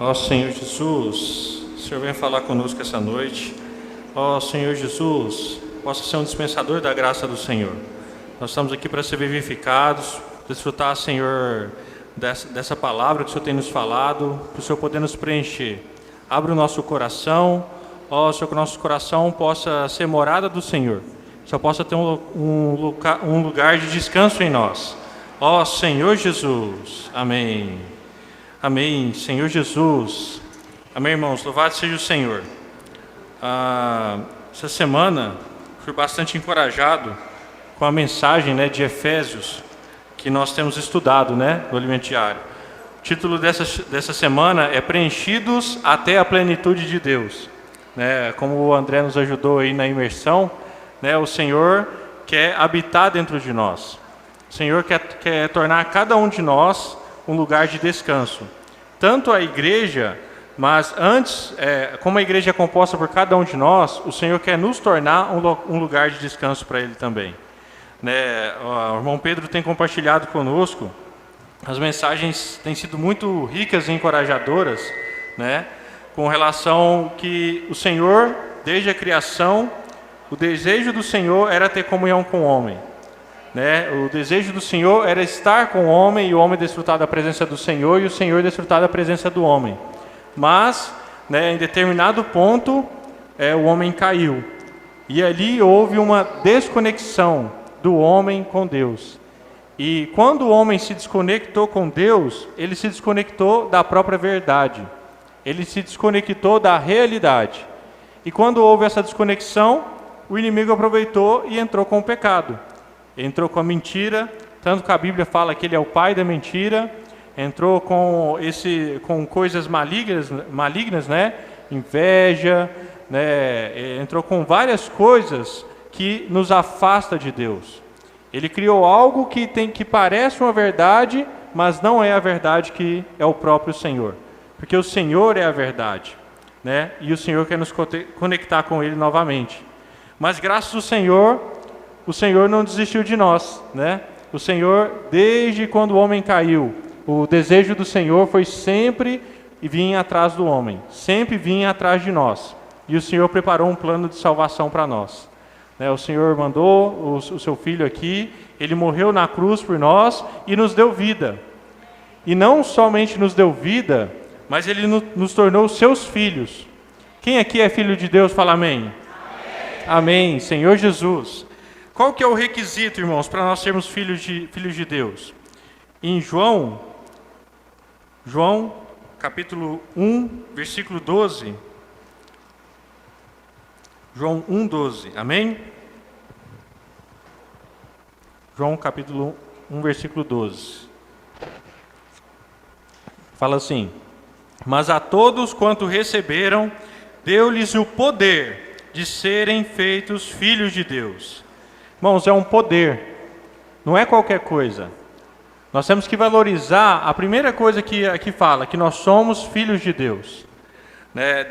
Ó Senhor Jesus, o Senhor vem falar conosco essa noite. Ó Senhor Jesus, possa ser um dispensador da graça do Senhor. Nós estamos aqui para ser vivificados, desfrutar, Senhor, dessa palavra que o Senhor tem nos falado, para o Senhor poder nos preencher. Abre o nosso coração, ó Senhor, que o nosso coração possa ser morada do Senhor. Só possa ter um lugar de descanso em nós. Ó Senhor Jesus, amém. Amém, Senhor Jesus. Amém, irmãos, louvado seja o Senhor. Essa semana fui bastante encorajado com a mensagem, de Efésios, que nós temos estudado, no Alimento Diário. O título dessa semana é Preenchidos até a Plenitude de Deus. Como o André nos ajudou aí na imersão, o Senhor quer habitar dentro de nós. O Senhor quer tornar cada um de nós um lugar de descanso. Tanto a igreja, mas antes, como a igreja é composta por cada um de nós, o Senhor quer nos tornar um lugar de descanso para Ele também. O irmão Pedro tem compartilhado conosco, as mensagens têm sido muito ricas e encorajadoras, com relação que o Senhor, desde a criação, o desejo do Senhor era ter comunhão com o homem. O desejo do Senhor era estar com o homem e o homem desfrutar da presença do Senhor e o Senhor desfrutar da presença do homem. Mas, em determinado ponto, o homem caiu. E ali houve uma desconexão do homem com Deus. E quando o homem se desconectou com Deus, ele se desconectou da própria verdade. Ele se desconectou da realidade. E quando houve essa desconexão, o inimigo aproveitou e entrou com o pecado. Entrou com a mentira, tanto que a Bíblia fala que ele é o pai da mentira. Entrou com coisas malignas, inveja, entrou com várias coisas que nos afasta de Deus. Ele criou algo que parece uma verdade, mas não é a verdade, que é o próprio Senhor. Porque o Senhor é a verdade, e o Senhor quer nos conectar com Ele novamente. Mas graças ao Senhor, o Senhor não desistiu de nós, O Senhor, desde quando o homem caiu, o desejo do Senhor foi sempre vir atrás do homem, sempre vir atrás de nós. E o Senhor preparou um plano de salvação para nós. O Senhor mandou o seu Filho aqui, Ele morreu na cruz por nós e nos deu vida. E não somente nos deu vida, mas Ele nos tornou seus filhos. Quem aqui é filho de Deus, fala amém. Amém, Senhor Jesus. Qual que é o requisito, irmãos, para nós sermos filhos de Deus? Em João, capítulo 1, versículo 12. João 1, 12, amém? João, capítulo 1, versículo 12. Fala assim: Mas a todos quanto receberam, deu-lhes o poder de serem feitos filhos de Deus. Irmãos, é um poder, não é qualquer coisa. Nós temos que valorizar a primeira coisa que aqui fala, que nós somos filhos de Deus.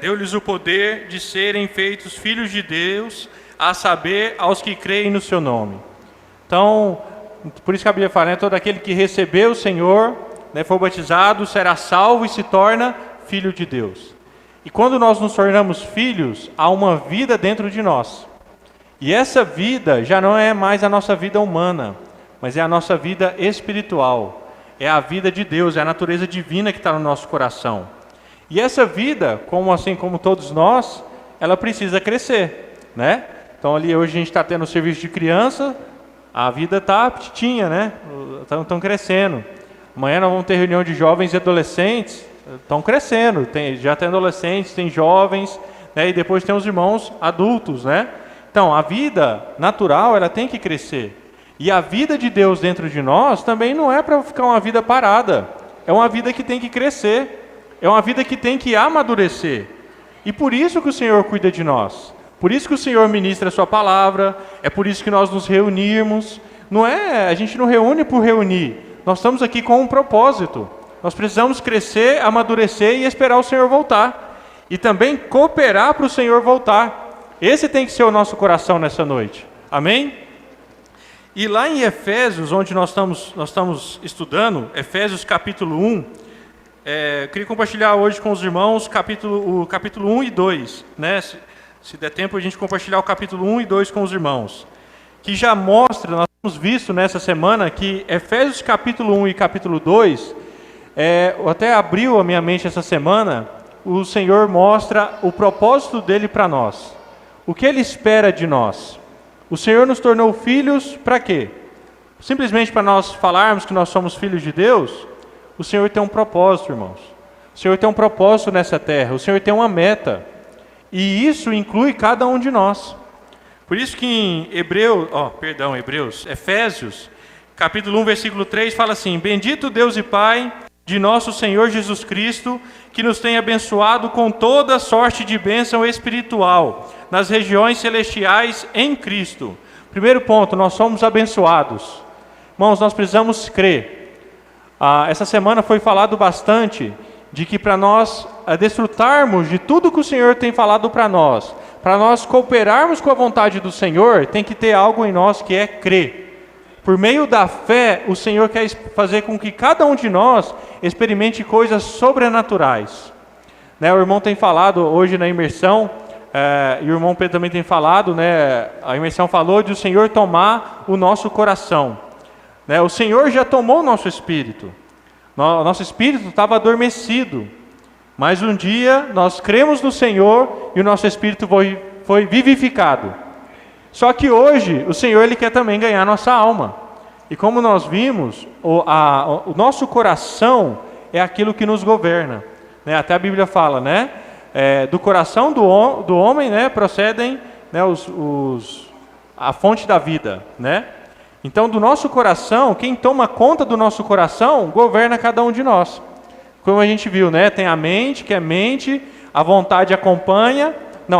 Deu-lhes o poder de serem feitos filhos de Deus, a saber, aos que creem no seu nome. Então, por isso que a Bíblia fala, todo aquele que recebeu o Senhor, foi batizado, será salvo e se torna filho de Deus. E quando nós nos tornamos filhos, há uma vida dentro de nós. E essa vida já não é mais a nossa vida humana, mas é a nossa vida espiritual. É a vida de Deus, é a natureza divina que está no nosso coração. E essa vida, assim como todos nós, ela precisa crescer, Então ali hoje a gente está tendo o serviço de criança, a vida está petitinha, Estão crescendo. Amanhã nós vamos ter reunião de jovens e adolescentes, estão crescendo, já tem adolescentes, tem jovens, e depois tem os irmãos adultos, Então, a vida natural, ela tem que crescer. E a vida de Deus dentro de nós também não é para ficar uma vida parada. É uma vida que tem que crescer. É uma vida que tem que amadurecer. E por isso que o Senhor cuida de nós. Por isso que o Senhor ministra a sua palavra. É por isso que nós nos reunirmos. A gente não reúne por reunir. Nós estamos aqui com um propósito. Nós precisamos crescer, amadurecer e esperar o Senhor voltar. E também cooperar para o Senhor voltar. Esse tem que ser o nosso coração nessa noite. Amém? E lá em Efésios, onde nós estamos estudando, Efésios capítulo 1, Eu queria compartilhar hoje com os irmãos o capítulo 1 e 2, né? Se der tempo, a gente compartilhar o capítulo 1 e 2 com os irmãos, que já mostra, nós temos visto nessa semana que Efésios capítulo 1 e capítulo 2, até abriu a minha mente essa semana, o Senhor mostra o propósito dele para nós, o que ele espera de nós. O Senhor nos tornou filhos para quê? Simplesmente para nós falarmos que nós somos filhos de Deus? O Senhor tem um propósito, irmãos. O Senhor tem um propósito nessa terra, o Senhor tem uma meta. E isso inclui cada um de nós. Por isso que em Efésios, capítulo 1, versículo 3, fala assim: Bendito Deus e Pai de nosso Senhor Jesus Cristo, que nos tem abençoado com toda sorte de bênção espiritual, nas regiões celestiais em Cristo. Primeiro ponto, nós somos abençoados. Irmãos, nós precisamos crer. Essa semana foi falado bastante de que para nós desfrutarmos de tudo que o Senhor tem falado para nós cooperarmos com a vontade do Senhor, tem que ter algo em nós que é crer. Por meio da fé, o Senhor quer fazer com que cada um de nós experimente coisas sobrenaturais. Né, o irmão tem falado hoje na imersão, e o irmão Pedro também tem falado, né, a imersão falou de o Senhor tomar o nosso coração. Né, o Senhor já tomou o nosso espírito. Nosso espírito estava adormecido, mas um dia nós cremos no Senhor e o nosso espírito foi vivificado. Só que hoje o Senhor ele quer também ganhar nossa alma. E como nós vimos, o nosso coração é aquilo que nos governa. Né? Até a Bíblia fala, né? Do coração do homem, né, procedem, né, a fonte da vida, né? Então, do nosso coração, quem toma conta do nosso coração, governa cada um de nós. Como a gente viu, né? Tem a mente, que é mente, a vontade acompanha,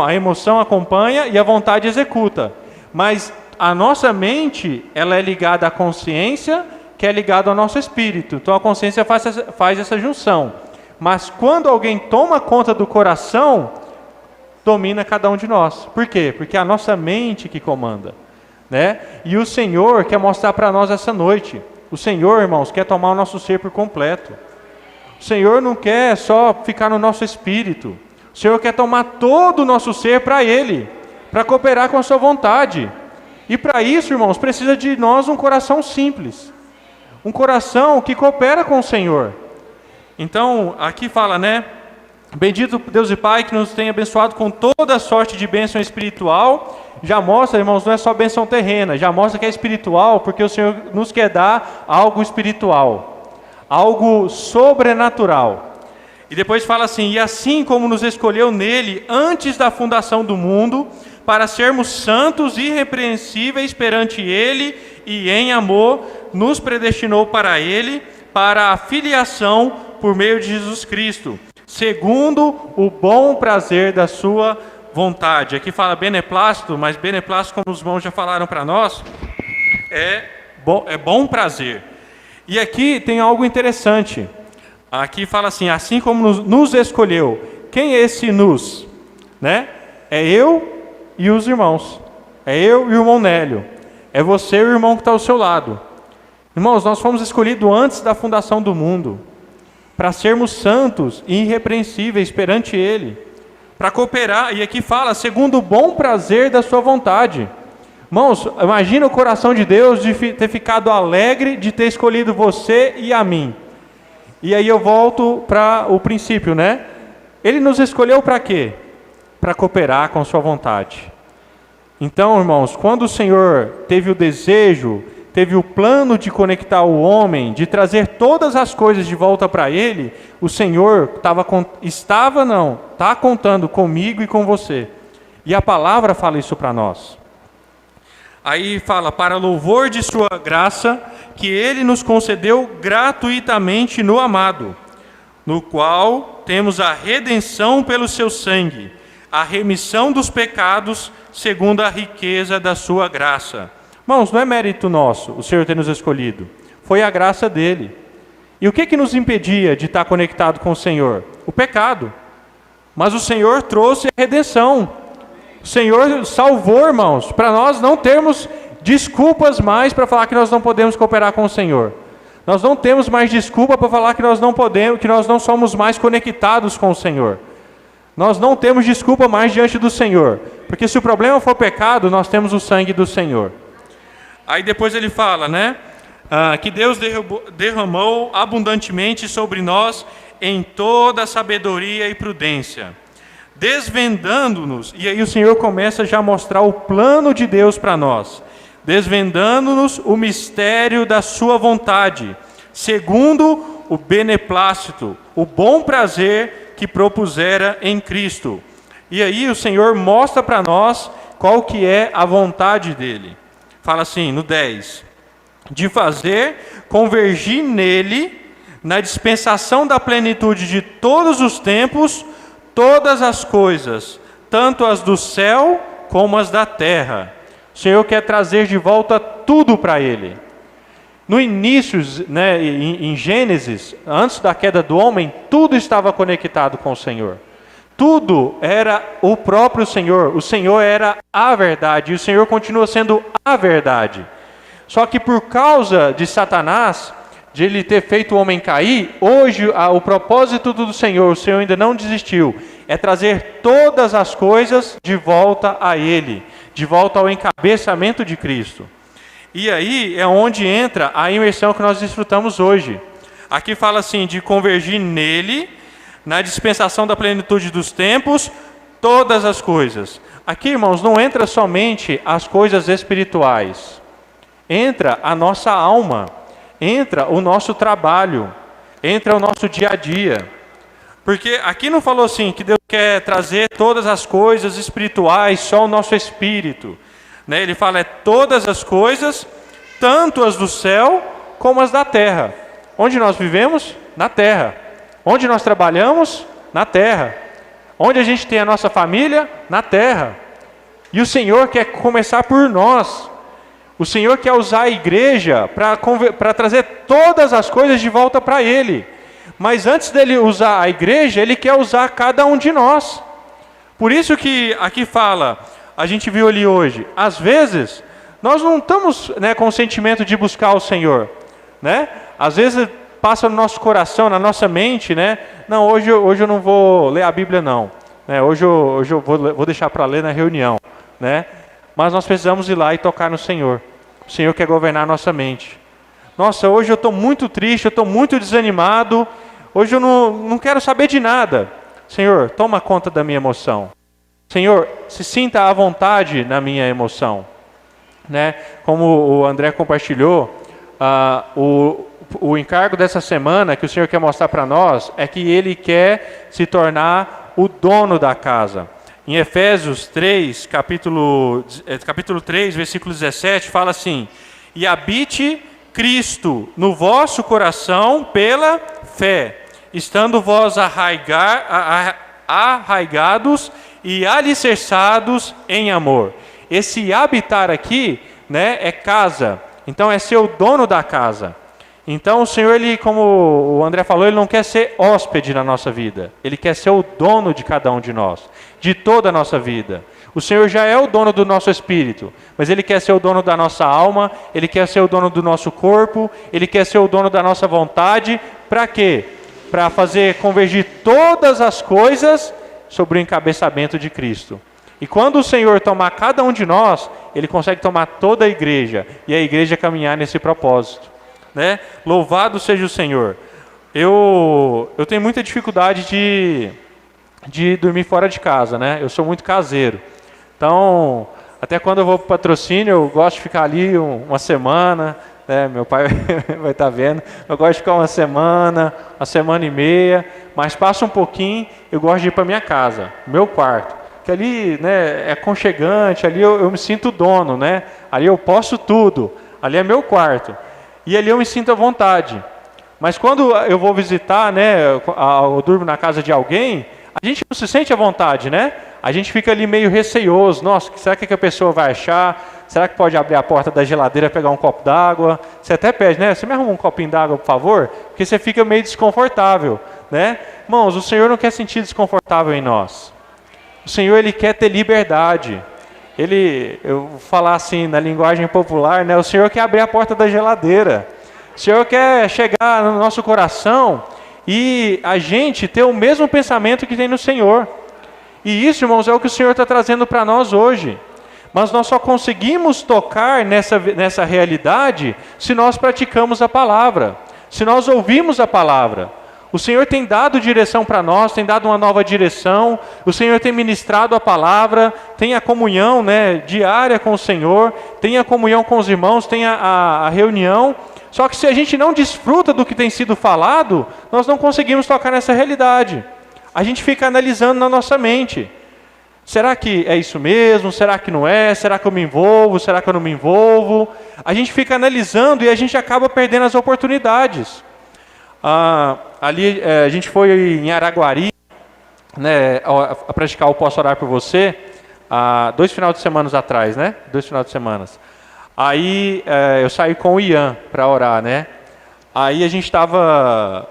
a emoção acompanha e a vontade executa. Mas a nossa mente, ela é ligada à consciência, que é ligada ao nosso espírito. Então, a consciência faz essa junção. Mas quando alguém toma conta do coração, domina cada um de nós. Por quê? Porque é a nossa mente que comanda. Né? E o Senhor quer mostrar para nós essa noite. O Senhor, irmãos, quer tomar o nosso ser por completo. O Senhor não quer só ficar no nosso espírito. O Senhor quer tomar todo o nosso ser para Ele, para cooperar com a sua vontade. E para isso, irmãos, precisa de nós um coração simples. Um coração que coopera com o Senhor. Então, aqui fala, né? Bendito Deus e Pai que nos tem abençoado com toda sorte de bênção espiritual. Já mostra, irmãos, não é só bênção terrena, já mostra que é espiritual, porque o Senhor nos quer dar algo espiritual, algo sobrenatural. E depois fala assim: e assim como nos escolheu nele antes da fundação do mundo, para sermos santos e irrepreensíveis perante ele, e em amor nos predestinou para ele, para a filiação por meio de Jesus Cristo, segundo o bom prazer da sua vontade. Aqui fala beneplácito, mas beneplácito, como os irmãos já falaram para nós, é bom prazer. E aqui tem algo interessante. Aqui fala assim como nos escolheu. Quem é esse nos? Né? É eu e os irmãos. É eu e o irmão Nélio. É você e o irmão que está ao seu lado. Irmãos, nós fomos escolhidos antes da fundação do mundo, para sermos santos e irrepreensíveis perante Ele, para cooperar, e aqui fala, segundo o bom prazer da sua vontade. Irmãos, imagina o coração de Deus de ter ficado alegre de ter escolhido você e a mim. E aí eu volto para o princípio, né? Ele nos escolheu para quê? Para cooperar com a sua vontade. Então, irmãos, quando o Senhor teve o desejo, teve o plano de conectar o homem, de trazer todas as coisas de volta para Ele, o Senhor está contando comigo e com você. E a palavra fala isso para nós. Aí fala, para louvor de sua graça, que Ele nos concedeu gratuitamente no amado, no qual temos a redenção pelo seu sangue, a remissão dos pecados, segundo a riqueza da sua graça. Irmãos, não é mérito nosso o Senhor ter nos escolhido, foi a graça dele. E o que nos impedia de estar conectado com o Senhor? O pecado. Mas o Senhor trouxe a redenção. O Senhor salvou, irmãos, para nós não termos desculpas mais para falar que nós não podemos cooperar com o Senhor. Nós não temos mais desculpa para falar que nós não podemos, que nós não somos mais conectados com o Senhor. Nós não temos desculpa mais diante do Senhor, porque se o problema for pecado, nós temos o sangue do Senhor. Aí depois ele fala, né, que Deus derramou abundantemente sobre nós em toda a sabedoria e prudência, desvendando-nos, e aí o Senhor começa já a mostrar o plano de Deus para nós, desvendando-nos o mistério da sua vontade, segundo o beneplácito, o bom prazer que propusera em Cristo. E aí o Senhor mostra para nós qual que é a vontade dele. Fala assim, no 10, de fazer convergir nele, na dispensação da plenitude de todos os tempos, todas as coisas, tanto as do céu como as da terra. O Senhor quer trazer de volta tudo para Ele. No início, né, em Gênesis, antes da queda do homem, tudo estava conectado com o Senhor. Tudo era o próprio Senhor. O Senhor era a verdade. E o Senhor continua sendo a verdade. Só que por causa de Satanás, de ele ter feito o homem cair, hoje o propósito do Senhor, o Senhor ainda não desistiu, é trazer todas as coisas de volta a Ele, de volta ao encabeçamento de Cristo. E aí é onde entra a imersão que nós desfrutamos hoje. Aqui fala assim, de convergir nele, na dispensação da plenitude dos tempos, todas as coisas. Aqui, irmãos, não entra somente as coisas espirituais, entra a nossa alma, entra o nosso trabalho, entra o nosso dia a dia. Porque aqui não falou assim, que Deus quer trazer todas as coisas espirituais, só o nosso espírito. Né? Ele fala, todas as coisas, tanto as do céu, como as da terra. Onde nós vivemos? Na terra. Onde nós trabalhamos? Na terra. Onde a gente tem a nossa família? Na terra. E o Senhor quer começar por nós. O Senhor quer usar a igreja para trazer todas as coisas de volta para Ele. Mas antes dele usar a igreja, Ele quer usar cada um de nós. Por isso que aqui fala, a gente viu ali hoje, às vezes, nós não estamos, né, com o sentimento de buscar o Senhor. Né? Às vezes passa no nosso coração, na nossa mente, né? Não, hoje eu não vou ler a Bíblia não. Né? Hoje eu vou deixar para ler na reunião. Né? Mas nós precisamos ir lá e tocar no Senhor. O Senhor quer governar a nossa mente. Nossa, hoje eu estou muito triste, eu estou muito desanimado. Hoje eu não quero saber de nada. Senhor, toma conta da minha emoção. Senhor, se sinta à vontade na minha emoção. Né? Como o André compartilhou, o encargo dessa semana que o Senhor quer mostrar para nós é que Ele quer se tornar o dono da casa. Em Efésios 3, capítulo 3, versículo 17, fala assim, e habite Cristo no vosso coração pela fé, estando vós arraigados e alicerçados em amor. Esse habitar aqui, né, é casa, então é ser o dono da casa. Então o Senhor, Ele, como o André falou, Ele não quer ser hóspede na nossa vida. Ele quer ser o dono de cada um de nós, de toda a nossa vida. O Senhor já é o dono do nosso espírito, mas Ele quer ser o dono da nossa alma, Ele quer ser o dono do nosso corpo, Ele quer ser o dono da nossa vontade. Para quê? Para fazer convergir todas as coisas sobre o encabeçamento de Cristo. E quando o Senhor tomar cada um de nós, Ele consegue tomar toda a igreja, e a igreja caminhar nesse propósito. Né? Louvado seja o Senhor. Eu tenho muita dificuldade de dormir fora de casa, né? Eu sou muito caseiro. Então, até quando eu vou para o patrocínio, eu gosto de ficar ali uma semana. Né? Meu pai vai estar vendo. Eu gosto de ficar uma semana e meia. Mas passa um pouquinho, eu gosto de ir para minha casa, meu quarto. Que ali, né, é aconchegante, ali eu me sinto dono, né? Ali eu posso tudo. Ali é meu quarto. E ali eu me sinto à vontade. Mas quando eu vou visitar, né, eu durmo na casa de alguém, a gente não se sente à vontade, né? A gente fica ali meio receioso. Nossa, será que a pessoa vai achar? Será que pode abrir a porta da geladeira e pegar um copo d'água? Você até pede, né? Você me arruma um copinho d'água, por favor? Porque você fica meio desconfortável, né? Irmãos, o Senhor não quer sentir desconfortável em nós. O Senhor, Ele quer ter liberdade. Eu vou falar assim, na linguagem popular, né? O Senhor quer abrir a porta da geladeira. O Senhor quer chegar no nosso coração e a gente ter o mesmo pensamento que tem no Senhor. E isso, irmãos, é o que o Senhor está trazendo para nós hoje. Mas nós só conseguimos tocar nessa realidade se nós praticamos a palavra, se nós ouvimos a palavra. O Senhor tem dado direção para nós, tem dado uma nova direção, o Senhor tem ministrado a palavra, tem a comunhão, né, diária com o Senhor, tem a comunhão com os irmãos, tem a reunião. Só que se a gente não desfruta do que tem sido falado, nós não conseguimos tocar nessa realidade. A gente fica analisando na nossa mente. Será que é isso mesmo? Será que não é? Será que eu me envolvo? Será que eu não me envolvo? A gente fica analisando e a gente acaba perdendo as oportunidades. Ali a gente foi em Araguari, né, a praticar o Posso Orar por Você, 2 finais de semana atrás, né? 2 finais de semana. Aí eu saí com o Ian para orar, né? Aí a gente estava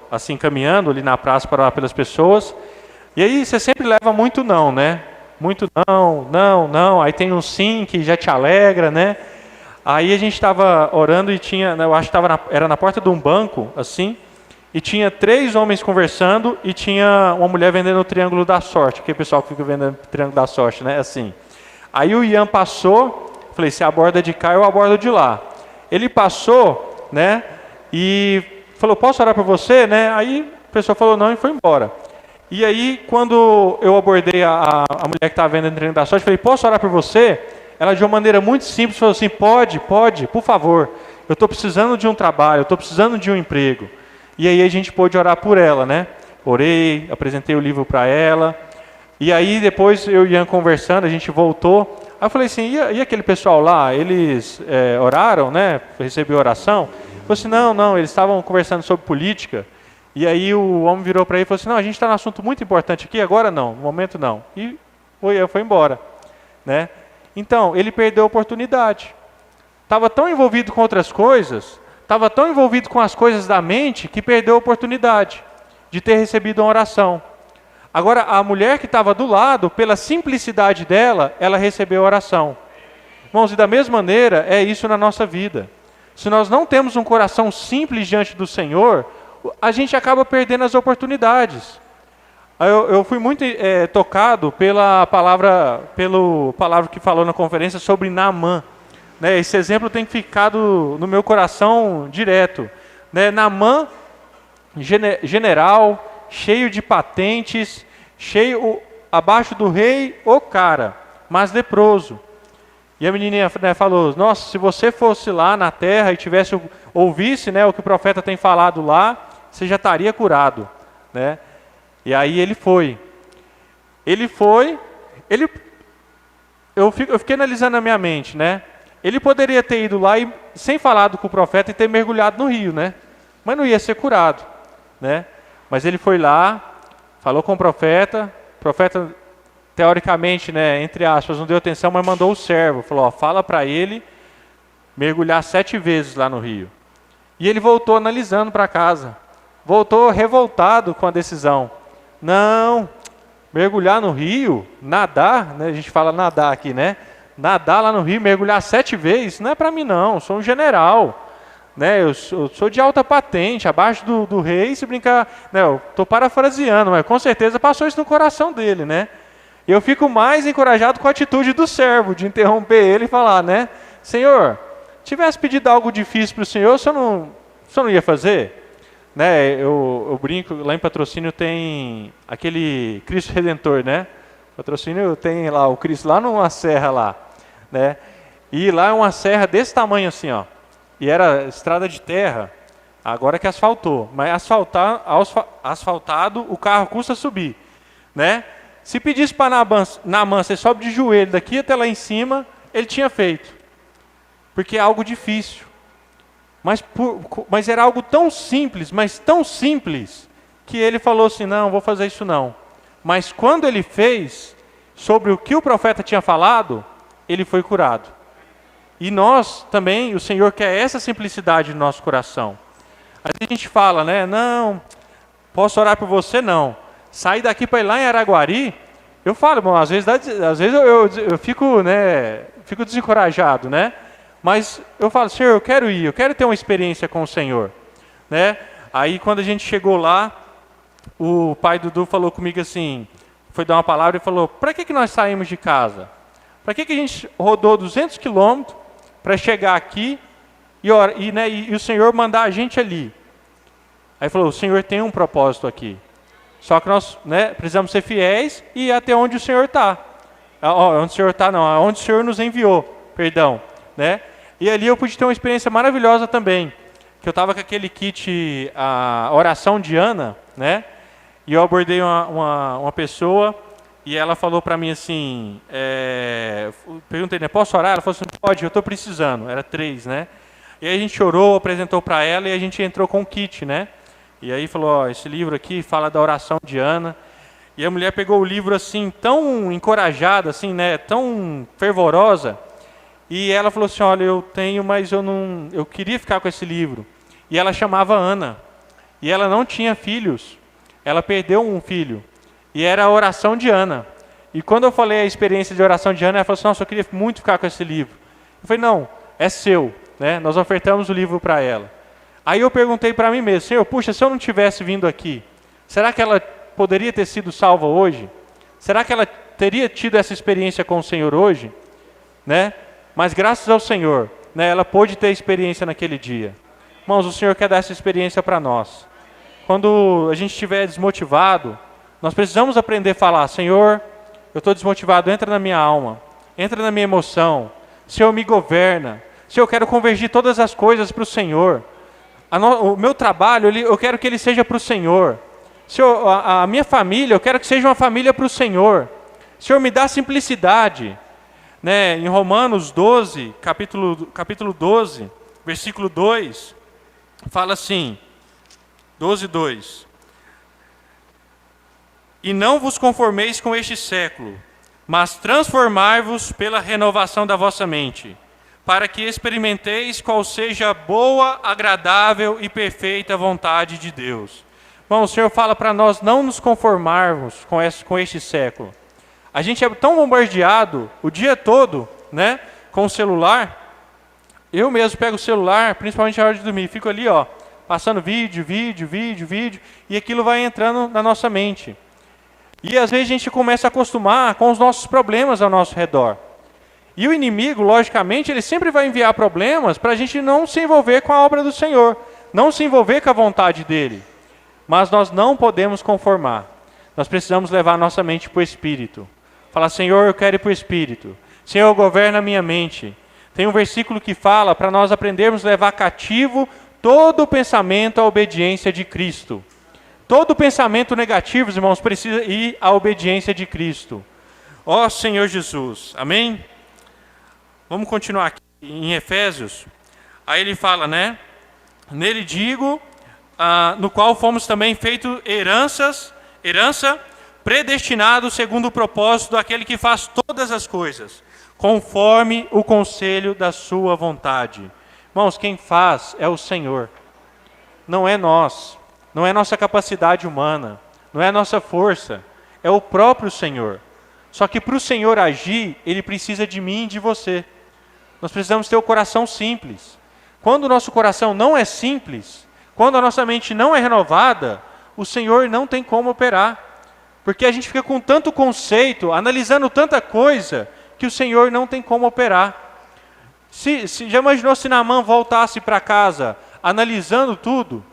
assim caminhando ali na praça para orar pelas pessoas. E aí você sempre leva muito não, né? Muito não. Aí tem um sim que já te alegra, né? Aí a gente estava orando e tinha, eu acho que era na porta de um banco, assim, e tinha 3 homens conversando e tinha uma mulher vendendo o Triângulo da Sorte, aquele pessoal que fica vendendo o Triângulo da Sorte, né? Assim. Aí o Ian passou, falei, se aborda de cá, eu abordo de lá. Ele passou, né? E falou, posso orar por você, né? Aí a pessoa falou não e foi embora. E aí, quando eu abordei a mulher que estava vendendo o Triângulo da Sorte, falei, posso orar por você? Ela, de uma maneira muito simples, falou assim, pode, por favor. Eu estou precisando de um trabalho, eu estou precisando de um emprego. E aí a gente pôde orar por ela, né? Orei, apresentei o livro para ela. E aí depois eu e Ian conversando, a gente voltou. Aí eu falei assim, e aquele pessoal lá, eles oraram, né? Recebi oração? Ele falou assim, não, eles estavam conversando sobre política. E aí o homem virou para ele e falou assim, não, a gente está num assunto muito importante aqui, agora não, no momento não. E foi embora, né? Então, ele perdeu a oportunidade. Estava tão envolvido com outras coisas, estava tão envolvido com as coisas da mente, que perdeu a oportunidade de ter recebido uma oração. Agora, a mulher que estava do lado, pela simplicidade dela, ela recebeu a oração. Irmãos, e da mesma maneira, é isso na nossa vida. Se nós não temos um coração simples diante do Senhor, a gente acaba perdendo as oportunidades. Eu fui muito tocado pela palavra que falou na conferência sobre Naamã. Né, esse exemplo tem ficado no meu coração direto. Né, Naamã, general, cheio de patentes, abaixo do rei, o cara, mas leproso. E a menininha, né, falou, nossa, se você fosse lá na terra e ouvisse, né, o que o profeta tem falado lá, você já estaria curado. Né? E aí ele foi. Eu fiquei analisando na minha mente, né? Ele poderia ter ido lá e, sem falado com o profeta, e ter mergulhado no rio, né? Mas não ia ser curado, né? Mas ele foi lá, falou com o profeta, teoricamente, né, entre aspas, não deu atenção, mas mandou o servo, falou, ó, fala para ele mergulhar 7 vezes lá no rio. E ele voltou analisando para casa, voltou revoltado com a decisão. Não, mergulhar no rio, nadar, né, a gente fala nadar aqui, né? Nadar lá no rio, mergulhar 7 vezes, não é para mim não, sou um general. Né, eu sou de alta patente, abaixo do rei, se brincar, né, eu estou parafraseando, mas com certeza passou isso no coração dele, né? Eu fico mais encorajado com a atitude do servo, de interromper ele e falar, né? Senhor, tivesse pedido algo difícil para o Senhor, o senhor não ia fazer? Né, eu brinco, lá em Patrocínio tem aquele Cristo Redentor, né? Patrocínio tem lá o Cristo, lá numa serra lá, né? E lá é uma serra desse tamanho assim, ó. E era estrada de terra, agora que asfaltou. Mas asfaltado, o carro custa subir, né? Se pedisse para Naamã, você sobe de joelho daqui até lá em cima, ele tinha feito. Porque é algo difícil. Mas era algo tão simples, que ele falou assim, não, vou fazer isso não. Mas quando ele fez, sobre o que o profeta tinha falado, ele foi curado. E nós também, o Senhor quer essa simplicidade no nosso coração. Às vezes a gente fala, né, não, posso orar por você? Não. Sair daqui para ir lá em Araguari, eu falo, bom, às vezes eu fico, né, fico desencorajado, né? Mas eu falo, Senhor, eu quero ir, eu quero ter uma experiência com o Senhor, né? Aí quando a gente chegou lá, o pai Dudu falou comigo assim, foi dar uma palavra e falou, para que nós saímos de casa? Para que a gente rodou 200 quilômetros para chegar aqui e o Senhor mandar a gente ali? Aí falou, o Senhor tem um propósito aqui. Só que nós, né, precisamos ser fiéis e ir até onde o Senhor está. Onde o Senhor está não, onde o Senhor nos enviou, perdão. Né? E ali eu pude ter uma experiência maravilhosa também. Que eu estava com aquele kit, a oração de Ana, né? E eu abordei uma pessoa e ela falou para mim assim, perguntei, né, posso orar? Ela falou assim, pode, eu estou precisando. Era 3, né? E aí a gente orou, apresentou para ela e a gente entrou com o kit, né? E aí falou, ó, esse livro aqui fala da oração de Ana. E a mulher pegou o livro assim, tão encorajada, assim, né, tão fervorosa. E ela falou assim, olha, eu tenho, mas eu queria ficar com esse livro. E ela chamava Ana. E ela não tinha filhos. Ela perdeu um filho. E era a oração de Ana. E quando eu falei a experiência de oração de Ana, ela falou assim, nossa, eu queria muito ficar com esse livro. Eu falei, não, é seu. Né? Nós ofertamos o livro para ela. Aí eu perguntei para mim mesmo, Senhor, puxa, se eu não tivesse vindo aqui, será que ela poderia ter sido salva hoje? Será que ela teria tido essa experiência com o Senhor hoje? Né? Mas graças ao Senhor, né, ela pôde ter experiência naquele dia. Irmãos, o Senhor quer dar essa experiência para nós. Quando a gente estiver desmotivado, nós precisamos aprender a falar, Senhor, eu estou desmotivado, entra na minha alma, entra na minha emoção, Senhor, me governa, Senhor, eu quero convergir todas as coisas para o Senhor. O meu trabalho, eu quero que ele seja para o Senhor. Senhor, a minha família, eu quero que seja uma família para o Senhor. Senhor, me dá simplicidade. Né? Em Romanos 12, capítulo 12, versículo 2, fala assim, 12:2. E não vos conformeis com este século, mas transformai-vos pela renovação da vossa mente, para que experimenteis qual seja a boa, agradável e perfeita vontade de Deus. Bom, o Senhor fala para nós não nos conformarmos com este século. A gente é tão bombardeado o dia todo, né, com o celular. Eu mesmo pego o celular, principalmente na hora de dormir, fico ali, ó, passando vídeo, e aquilo vai entrando na nossa mente. E às vezes a gente começa a acostumar com os nossos problemas ao nosso redor. E o inimigo, logicamente, ele sempre vai enviar problemas para a gente não se envolver com a obra do Senhor, não se envolver com a vontade dele. Mas nós não podemos conformar. Nós precisamos levar a nossa mente para o Espírito. Falar, Senhor, eu quero ir para o Espírito. Senhor, governa a minha mente. Tem um versículo que fala para nós aprendermos a levar cativo todo o pensamento à obediência de Cristo. Todo pensamento negativo, irmãos, precisa ir à obediência de Cristo. Ó Senhor Jesus, amém? Vamos continuar aqui em Efésios. Aí ele fala, né? Nele digo, no qual fomos também feitos herança, predestinado segundo o propósito daquele que faz todas as coisas, conforme o conselho da sua vontade. Irmãos, quem faz é o Senhor. Não é nós, não é nossa capacidade humana, não é nossa força, é o próprio Senhor. Só que para o Senhor agir, Ele precisa de mim e de você. Nós precisamos ter o coração simples. Quando o nosso coração não é simples, quando a nossa mente não é renovada, o Senhor não tem como operar. Porque a gente fica com tanto conceito, analisando tanta coisa, que o Senhor não tem como operar. Já imaginou se Naamã voltasse para casa, analisando tudo?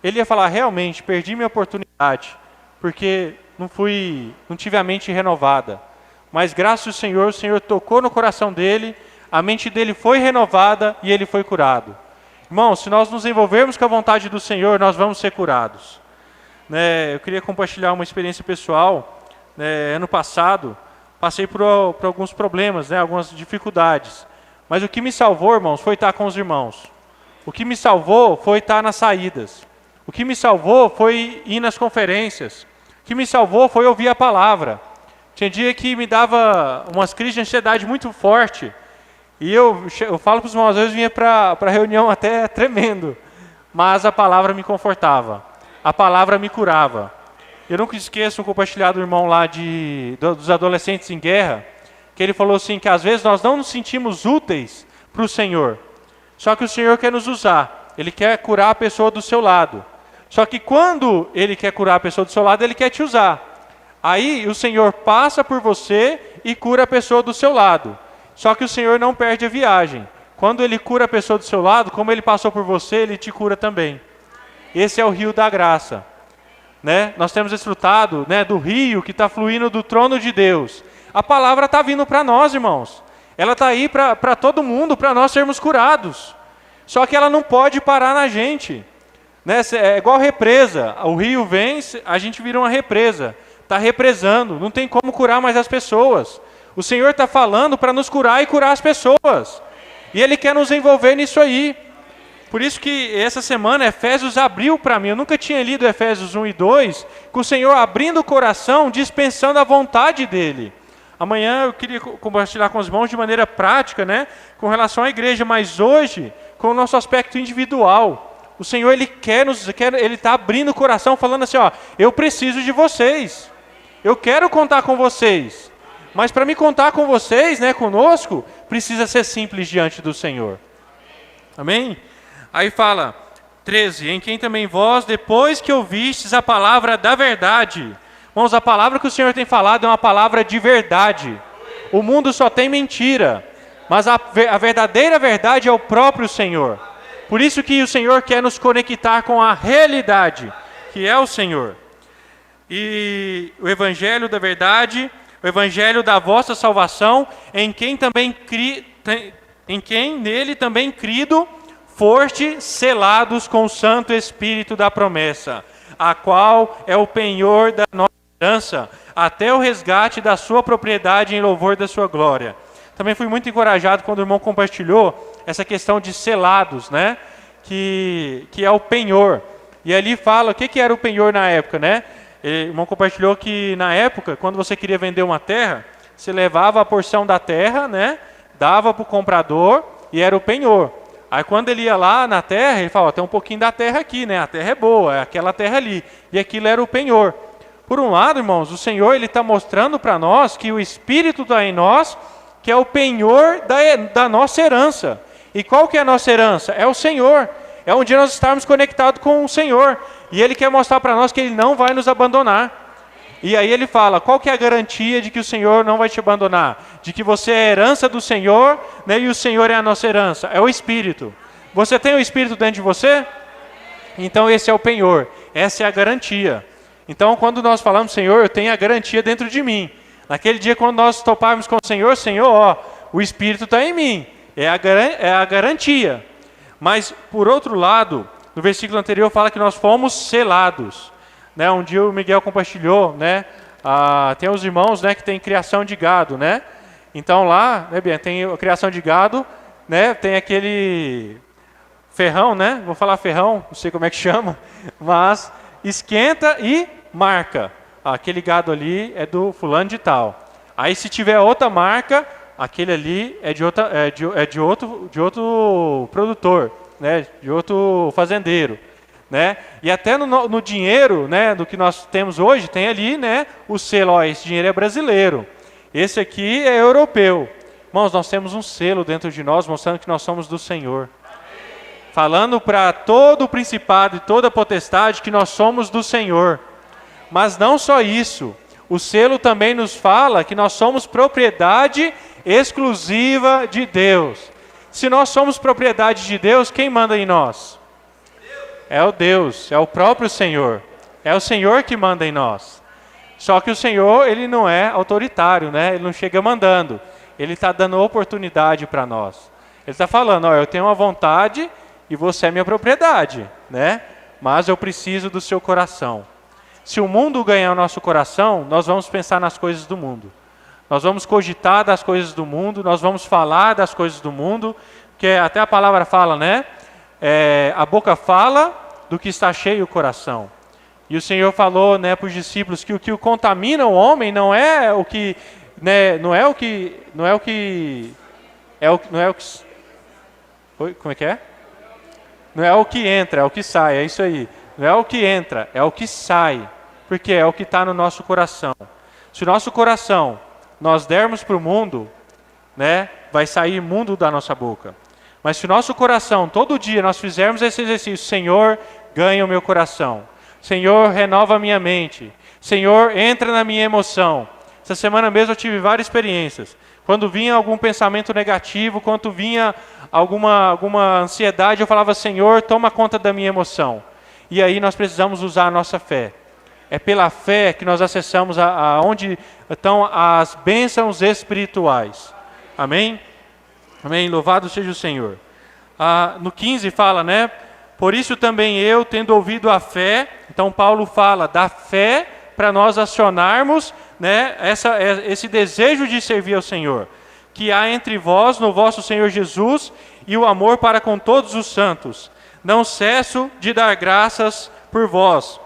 Ele ia falar, realmente, perdi minha oportunidade, porque não tive a mente renovada. Mas graças ao Senhor, o Senhor tocou no coração dele, a mente dele foi renovada e ele foi curado. Irmãos, se nós nos envolvermos com a vontade do Senhor, nós vamos ser curados. Eu queria compartilhar uma experiência pessoal. Ano passado, passei por alguns problemas, algumas dificuldades. Mas o que me salvou, irmãos, foi estar com os irmãos. O que me salvou foi estar nas saídas. O que me salvou foi ir nas conferências. O que me salvou foi ouvir a palavra. Tinha dia que me dava umas crises de ansiedade muito forte. E eu falo para os irmãos, às vezes vinha para a reunião até tremendo. Mas a palavra me confortava. A palavra me curava. Eu nunca esqueço um compartilhado do irmão lá dos adolescentes em guerra, que ele falou assim, que às vezes nós não nos sentimos úteis para o Senhor. Só que o Senhor quer nos usar. Ele quer curar a pessoa do seu lado. Só que quando Ele quer curar a pessoa do seu lado, Ele quer te usar. Aí o Senhor passa por você e cura a pessoa do seu lado. Só que o Senhor não perde a viagem. Quando Ele cura a pessoa do seu lado, como Ele passou por você, Ele te cura também. Esse é o rio da graça. Né? Nós temos desfrutado, né, do rio que está fluindo do trono de Deus. A palavra está vindo para nós, irmãos. Ela está aí para todo mundo, para nós sermos curados. Só que ela não pode parar na gente. Né? É igual represa. O rio vem, a gente vira uma represa. Está represando, não tem como curar mais as pessoas. O Senhor está falando para nos curar e curar as pessoas. E Ele quer nos envolver nisso aí. Por isso que essa semana Efésios abriu para mim. Eu nunca tinha lido Efésios 1 e 2, com o Senhor abrindo o coração, dispensando a vontade dele. Amanhã eu queria compartilhar com os irmãos de maneira prática, né, com relação à igreja, mas hoje, com o nosso aspecto individual. O Senhor, Ele Ele está abrindo o coração, falando assim, ó, eu preciso de vocês. Eu quero contar com vocês. Mas para me contar com vocês, né, conosco, precisa ser simples diante do Senhor. Amém? Aí fala, 13, em quem também vós, depois que ouvistes a palavra da verdade. Irmãos, a palavra que o Senhor tem falado é uma palavra de verdade. O mundo só tem mentira, mas a verdadeira verdade é o próprio Senhor. Por isso que o Senhor quer nos conectar com a realidade, que é o Senhor. E o evangelho da verdade, o evangelho da vossa salvação, em quem nele também crido, foste selados com o Santo Espírito da promessa, a qual é o penhor da nossa herança, até o resgate da sua propriedade em louvor da sua glória. Também fui muito encorajado quando o irmão compartilhou essa questão de selados, né? Que é o penhor. E ali fala, o que era o penhor na época, né? O irmão compartilhou que na época, quando você queria vender uma terra, você levava a porção da terra, né? Dava para o comprador e era o penhor. Aí quando ele ia lá na terra, ele falava, tem um pouquinho da terra aqui, né? A terra é boa, é aquela terra ali. E aquilo era o penhor. Por um lado, irmãos, o Senhor está mostrando para nós que o Espírito está em nós, que é o penhor da nossa herança. E qual que é a nossa herança? É o Senhor. É onde nós estamos conectados com o Senhor. E Ele quer mostrar para nós que Ele não vai nos abandonar. E aí Ele fala, qual que é a garantia de que o Senhor não vai te abandonar? De que você é a herança do Senhor, né, e o Senhor é a nossa herança. É o Espírito. Você tem o Espírito dentro de você? Então esse é o penhor. Essa é a garantia. Então quando nós falamos, Senhor, eu tenho a garantia dentro de mim. Naquele dia quando nós toparmos com o Senhor, Senhor, ó, o Espírito está em mim. É a garantia. Mas, por outro lado, no versículo anterior fala que nós fomos selados. Né? Um dia o Miguel compartilhou, né? Tem os irmãos, né, que tem criação de gado, né? Então lá, né, Bia, tem a criação de gado, né? Tem aquele ferrão, né? Vou falar ferrão, não sei como é que chama, mas esquenta e marca. Aquele gado ali é do fulano de tal. Aí se tiver outra marca, aquele ali é de outro produtor, né? De outro fazendeiro. Né? E até no dinheiro, né, do que nós temos hoje, tem ali, né, o selo, ó, esse dinheiro é brasileiro, esse aqui é europeu. Irmãos, nós temos um selo dentro de nós, mostrando que nós somos do Senhor. Falando para todo o principado e toda a potestade que nós somos do Senhor. Mas não só isso, o selo também nos fala que nós somos propriedade exclusiva de Deus. Se nós somos propriedade de Deus, quem manda em nós? É o Deus, é o próprio Senhor. É o Senhor que manda em nós. Só que o Senhor, Ele não é autoritário, né? Ele não chega mandando. Ele está dando oportunidade para nós. Ele está falando, ó, eu tenho uma vontade e você é minha propriedade, né? Mas eu preciso do seu coração. Se o mundo ganhar o nosso coração, nós vamos pensar nas coisas do mundo. Nós vamos cogitar das coisas do mundo, nós vamos falar das coisas do mundo, porque até a palavra fala, né? A boca fala do que está cheio o coração. E o Senhor falou, né, para os discípulos que o que contamina o homem não é o que, né, como é que é? Não é o que entra, é o que sai, é isso aí. Não é o que entra, é o que sai, porque é o que está no nosso coração. Se o nosso coração nós dermos para o mundo, né, vai sair imundo da nossa boca. Mas se o nosso coração, todo dia, nós fizermos esse exercício, Senhor, ganha o meu coração. Senhor, renova a minha mente. Senhor, entra na minha emoção. Essa semana mesmo eu tive várias experiências. Quando vinha algum pensamento negativo, quando vinha alguma ansiedade, eu falava, Senhor, toma conta da minha emoção. E aí nós precisamos usar a nossa fé. É pela fé que nós acessamos aonde estão as bênçãos espirituais. Amém? Amém? Louvado seja o Senhor. No 15 fala, né? Por isso também eu, tendo ouvido a fé, então Paulo fala da fé para nós acionarmos, né, esse desejo de servir ao Senhor, que há entre vós, no vosso Senhor Jesus, e o amor para com todos os santos. Não cesso de dar graças por vós,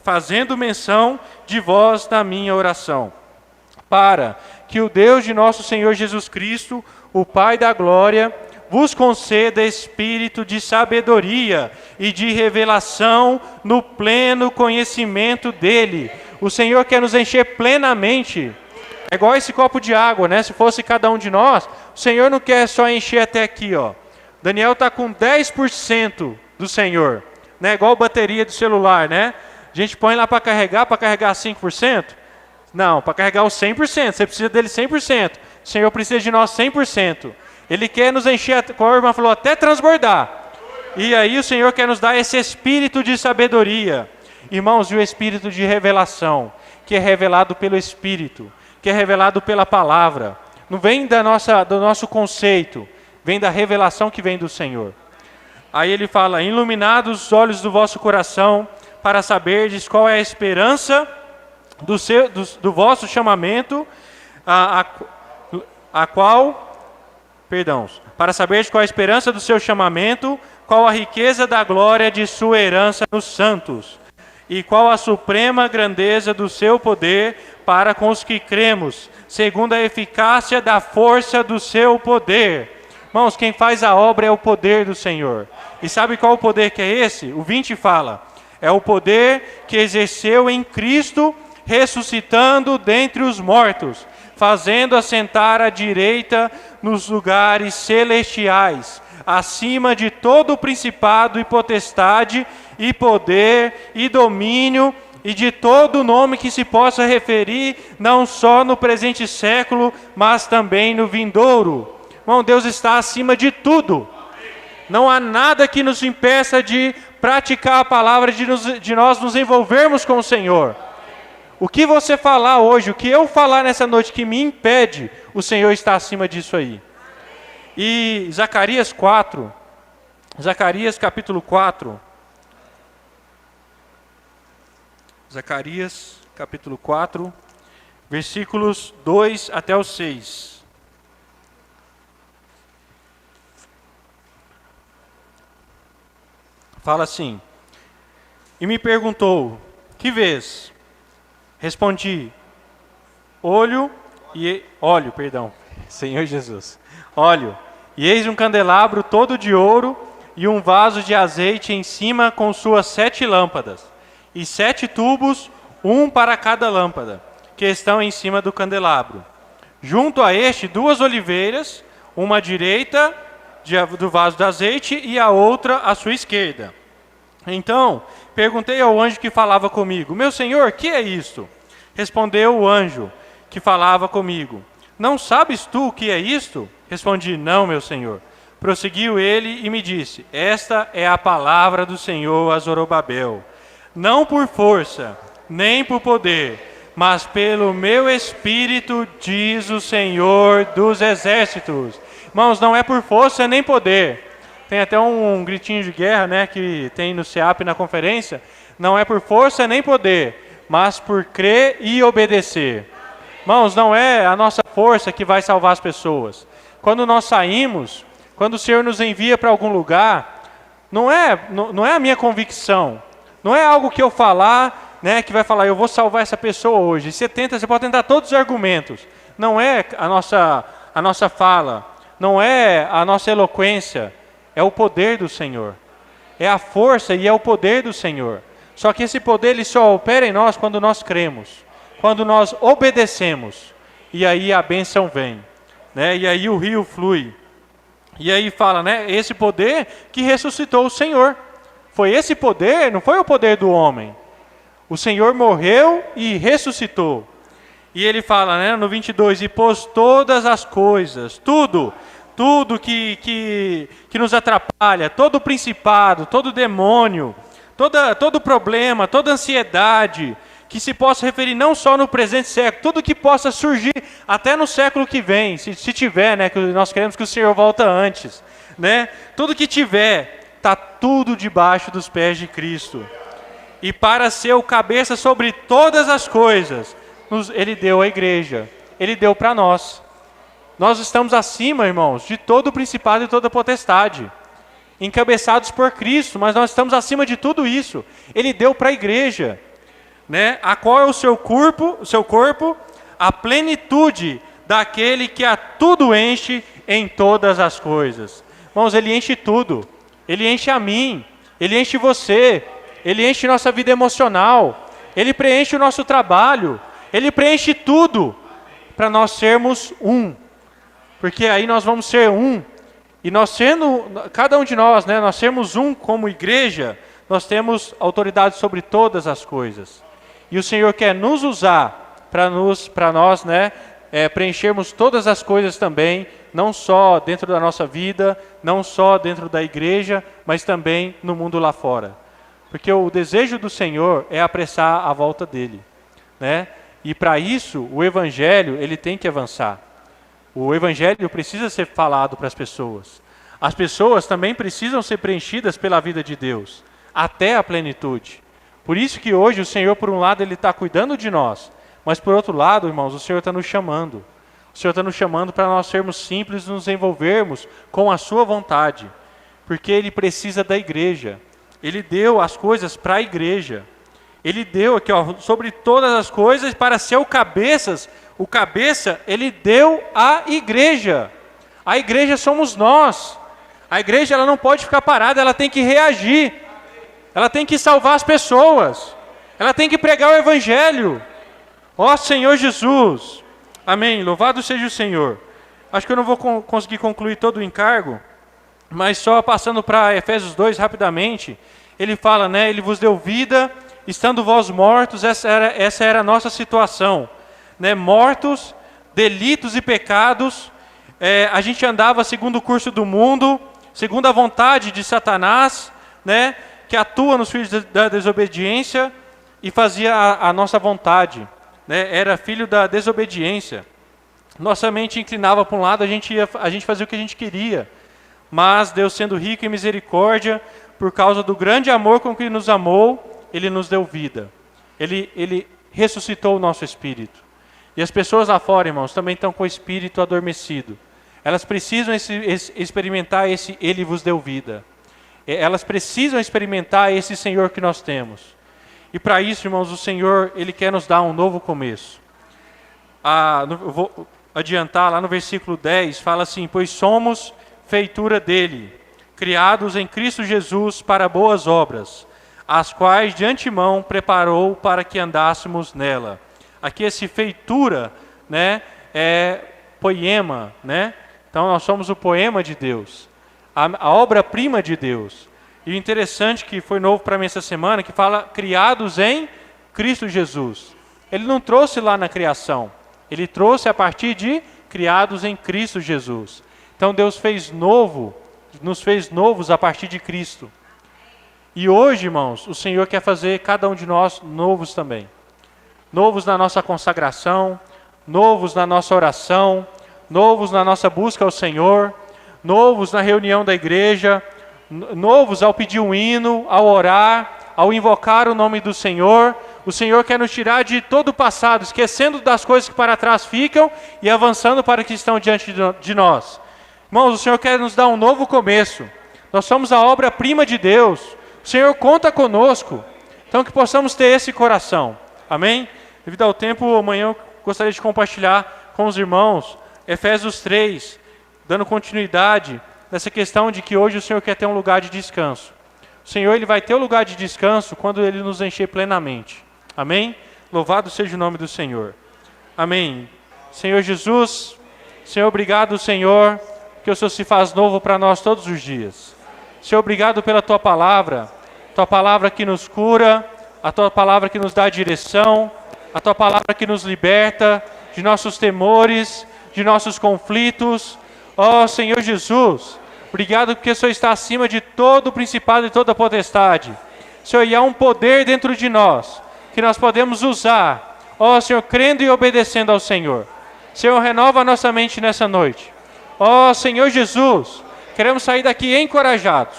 fazendo menção de vós na minha oração, para que o Deus de nosso Senhor Jesus Cristo, o Pai da glória, vos conceda espírito de sabedoria e de revelação no pleno conhecimento dele. O Senhor quer nos encher plenamente. É igual esse copo de água, né? Se fosse cada um de nós, o Senhor não quer só encher até aqui, ó. Daniel está com 10% do Senhor, né? Igual bateria do celular, né? A gente põe lá para carregar 5%? Não, para carregar o 100%, você precisa dele 100%. O Senhor precisa de nós 100%. Ele quer nos encher, como a irmã falou, até transbordar. E aí o Senhor quer nos dar esse espírito de sabedoria. Irmãos, e o espírito de revelação, que é revelado pelo Espírito, que é revelado pela palavra. Não vem do nosso conceito, vem da revelação que vem do Senhor. Aí ele fala, iluminados os olhos do vosso coração, para saberdes qual é a esperança do vosso chamamento, para saberdes qual é a esperança do seu chamamento, qual a riqueza da glória de sua herança nos santos, e qual a suprema grandeza do seu poder para com os que cremos, segundo a eficácia da força do seu poder. Irmãos, quem faz a obra é o poder do Senhor. E sabe qual o poder que é esse? O 20 fala, é o poder que exerceu em Cristo, ressuscitando dentre os mortos, fazendo assentar à direita nos lugares celestiais, acima de todo o principado e potestade, e poder, e domínio, e de todo nome que se possa referir, não só no presente século, mas também no vindouro. Irmão, Deus está acima de tudo. Não há nada que nos impeça de praticar a palavra, de nós nos envolvermos com o Senhor. O que você falar hoje, o que eu falar nessa noite que me impede, o Senhor está acima disso aí. E Zacarias capítulo 4, Zacarias capítulo 4, versículos 2 até o 6. Fala assim, e me perguntou, que vês? Respondi, óleo, Senhor Jesus, óleo, e eis um candelabro todo de ouro, e um vaso de azeite em cima com suas 7 lâmpadas, e 7 tubos, um para cada lâmpada, que estão em cima do candelabro. Junto a este, 2 oliveiras, uma à direita do vaso de azeite, e a outra à sua esquerda. Então, perguntei ao anjo que falava comigo, meu senhor, que é isto? Respondeu o anjo que falava comigo, não sabes tu o que é isto? Respondi, não, meu senhor. Prosseguiu ele e me disse, esta é a palavra do Senhor a Zorobabel, não por força, nem por poder, mas pelo meu espírito, diz o Senhor dos exércitos. Irmãos, não é por força nem poder. Tem até um gritinho de guerra, né, que tem no SEAP na conferência. Não é por força nem poder, mas por crer e obedecer. Irmãos, não é a nossa força que vai salvar as pessoas. Quando nós saímos, quando o Senhor nos envia para algum lugar, não é a minha convicção. Não é algo que eu falar, né, que vai falar, eu vou salvar essa pessoa hoje. Você pode tentar todos os argumentos. Não é a nossa fala, não é a nossa eloquência. É o poder do Senhor. É a força e é o poder do Senhor. Só que esse poder ele só opera em nós quando nós cremos. Quando nós obedecemos. E aí a bênção vem. né? E aí o rio flui. E aí fala, né? Esse poder que ressuscitou o Senhor. Foi esse poder, não foi o poder do homem. O Senhor morreu e ressuscitou. E ele fala, né, no 22, e pôs todas as coisas, tudo que nos atrapalha, todo principado, todo demônio, todo problema, toda ansiedade, que se possa referir não só no presente século, tudo que possa surgir até no século que vem, se tiver, né, que nós queremos que o Senhor volta antes, né, tudo que tiver, está tudo debaixo dos pés de Cristo. E para ser o cabeça sobre todas as coisas, Ele deu à igreja, Ele deu para nós. Nós estamos acima, irmãos, de todo o principado e toda potestade, encabeçados por Cristo, mas nós estamos acima de tudo isso. Ele deu para a igreja, né? A qual é o seu corpo, a plenitude daquele que a tudo enche em todas as coisas. Irmãos, Ele enche tudo. Ele enche a mim, Ele enche você, Ele enche nossa vida emocional, Ele preenche o nosso trabalho, Ele preenche tudo para nós sermos um. Porque aí nós vamos ser um. E nós sendo, cada um de nós, né, nós sermos um como igreja, nós temos autoridade sobre todas as coisas. E o Senhor quer nos usar para nós, né, preenchermos todas as coisas também, não só dentro da nossa vida, não só dentro da igreja, mas também no mundo lá fora. Porque o desejo do Senhor é apressar a volta dele, né? E para isso, o Evangelho, ele tem que avançar. O Evangelho precisa ser falado para as pessoas. As pessoas também precisam ser preenchidas pela vida de Deus, até a plenitude. Por isso que hoje o Senhor, por um lado, Ele está cuidando de nós, mas por outro lado, irmãos, o Senhor está nos chamando. O Senhor está nos chamando para nós sermos simples, nos envolvermos com a sua vontade, porque Ele precisa da igreja. Ele deu as coisas para a igreja. Ele deu aqui, ó, sobre todas as coisas para ser o cabeça, Ele deu à igreja. A igreja somos nós. A igreja, ela não pode ficar parada, ela tem que reagir. Ela tem que salvar as pessoas. Ela tem que pregar o Evangelho. Ó Senhor Jesus. Amém. Louvado seja o Senhor. Acho que eu não vou conseguir concluir todo o encargo, mas só passando para Efésios 2 rapidamente, ele fala, né, Ele vos deu vida, estando vós mortos, essa era a nossa situação, né, mortos, delitos e pecados, a gente andava segundo o curso do mundo, segundo a vontade de Satanás, né, que atua nos filhos da desobediência e fazia a nossa vontade, né, era filho da desobediência. Nossa mente inclinava para um lado, a gente fazia o que a gente queria, mas Deus, sendo rico em misericórdia, por causa do grande amor com que nos amou, Ele nos deu vida. Ele ressuscitou o nosso espírito. E as pessoas lá fora, irmãos, também estão com o espírito adormecido. Elas precisam experimentar esse Ele vos deu vida. Elas precisam experimentar esse Senhor que nós temos. E para isso, irmãos, o Senhor, Ele quer nos dar um novo começo. Eu vou adiantar, lá no versículo 10, fala assim, pois somos feitura dEle, criados em Cristo Jesus para boas obras, as quais de antemão preparou para que andássemos nela. Aqui esse feitura, né, é poema, né? Então nós somos o poema de Deus, a obra-prima de Deus. E o interessante que foi novo para mim essa semana, que fala criados em Cristo Jesus. Ele não trouxe lá na criação, Ele trouxe a partir de criados em Cristo Jesus. Então Deus fez novo, nos fez novos a partir de Cristo. E hoje, irmãos, o Senhor quer fazer cada um de nós novos também. Novos na nossa consagração, novos na nossa oração, novos na nossa busca ao Senhor, novos na reunião da igreja, novos ao pedir um hino, ao orar, ao invocar o nome do Senhor. O Senhor quer nos tirar de todo o passado, esquecendo das coisas que para trás ficam e avançando para que estão diante de nós. Irmãos, o Senhor quer nos dar um novo começo. Nós somos a obra-prima de Deus. O Senhor conta conosco. Então que possamos ter esse coração. Amém? Devido ao tempo, amanhã eu gostaria de compartilhar com os irmãos Efésios 3, dando continuidade nessa questão de que hoje o Senhor quer ter um lugar de descanso. O Senhor, Ele vai ter um lugar de descanso quando Ele nos encher plenamente. Amém? Louvado seja o nome do Senhor. Amém. Senhor Jesus, Senhor, obrigado, Senhor, que o Senhor se faz novo para nós todos os dias. Senhor, obrigado pela Tua palavra que nos cura, a Tua palavra que nos dá direção, a Tua palavra que nos liberta de nossos temores, de nossos conflitos. Ó Senhor Jesus, obrigado porque o Senhor está acima de todo o principado e toda a potestade. Senhor, e há um poder dentro de nós que nós podemos usar, ó Senhor, crendo e obedecendo ao Senhor. Senhor, renova a nossa mente nessa noite. Ó Senhor Jesus, queremos sair daqui encorajados.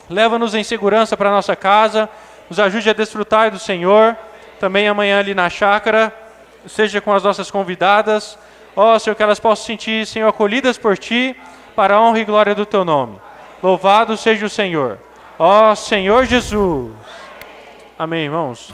Leva-nos em segurança para a nossa casa, nos ajude a desfrutar do Senhor, também amanhã ali na chácara, seja com as nossas convidadas. Ó Senhor, que elas possam sentir, Senhor, acolhidas por Ti, para a honra e glória do Teu nome. Louvado seja o Senhor. Ó Senhor Jesus. Amém, irmãos.